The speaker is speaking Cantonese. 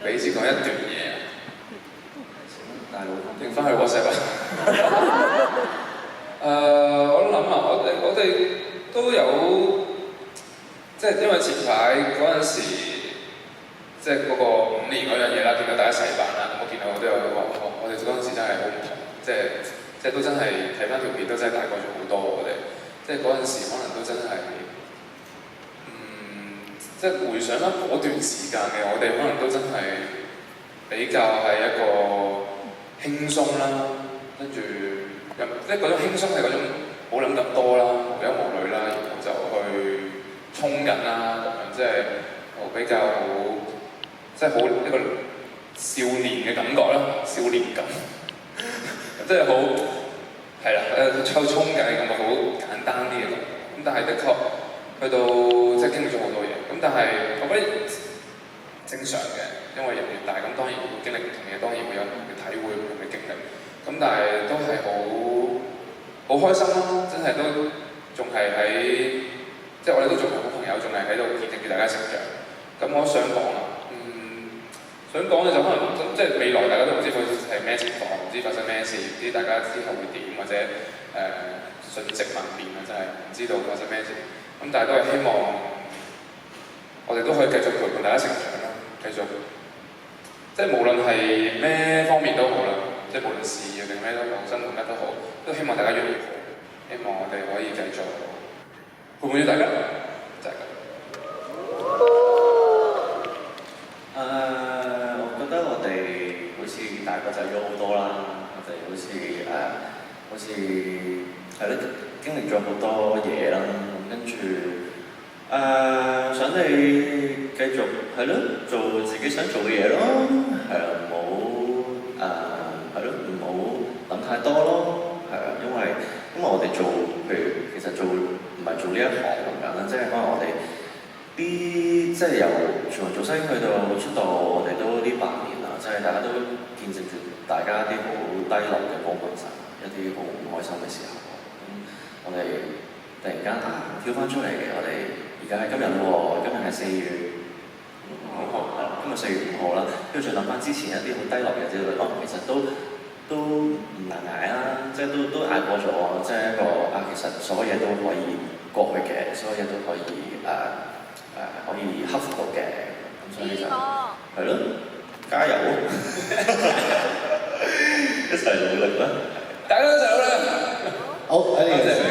俾先講一段嘢啊！大佬，定翻去 WhatsApp 啊！我諗啊，我哋都有，即係因為前排嗰陣時，即係嗰個5年嗰樣嘢啦，見到大家一齊辦啦，咁我見到我都有話，我哋嗰陣時真係好唔同，即係都真係睇翻條片都真係大個咗好多，我哋即係嗰陣時可能都真係。即係回想翻嗰段時間嘅我哋，可能都真係比較係一個輕鬆啦，跟住即係嗰種輕鬆係嗰種冇諗咁多啦，無憂無慮啦，然後就去衝緊啦咁樣，即係比較好，即係好一個少年嘅感覺啦，少年感，即係好係啦，抽衝緊嘅感覺好簡單啲嘅咁，但係的確。去到即係經歷咗好多嘢，咁但係我覺得正常嘅，因為人越大，咁當然會經歷唔同嘢，當然會有唔同嘅體會、唔同嘅經歷，咁但係都係好開心咯，真係都仲係喺，即係我哋都仲係好朋友，仲係喺度見證住大家成長。咁我想講啊，想講嘅就可能即係未來大家都唔知係咩情況，唔知發生咩事，唔知大家之後會點，或者瞬息萬變啊，真係唔知道發生咩事。咁但係都係希望，我哋都可以繼續陪伴大家成長啦，繼續，即係無論係咩方面都好啦，即係無論事業定咩都好，生活乜都好，都希望大家越嚟越好，希望我哋可以繼續陪伴住大家，就係咁。我覺得我哋好似大個仔咗好多啦，我哋好似係咯，經歷咗好多嘢啦。跟住想你繼續係咯，做自己想做嘅嘢咯，係啊，唔好係咯，唔好諗太多咯，係啊，因為我哋做，譬如其實做唔係做呢一行咁簡單，即係可能我哋啲即係由全民造星去到出道，我哋都呢8年啦，即係大家都見證住大家啲好低落嘅光棍神，一啲好唔開心嘅時候，我哋。突然間跳翻出嚟，我哋而家係今日喎，今日係4月5號，今日4月5號啦。跟住再諗翻之前一啲好低落嘅日子，其實都唔難捱啦，即係都捱過咗，即係一個其實所有嘢都可以過去嘅，所有嘢都可以可以克服到嘅，咁所以就係咯，加油，一齊努力啦！大家一齊努力！好，喺呢個時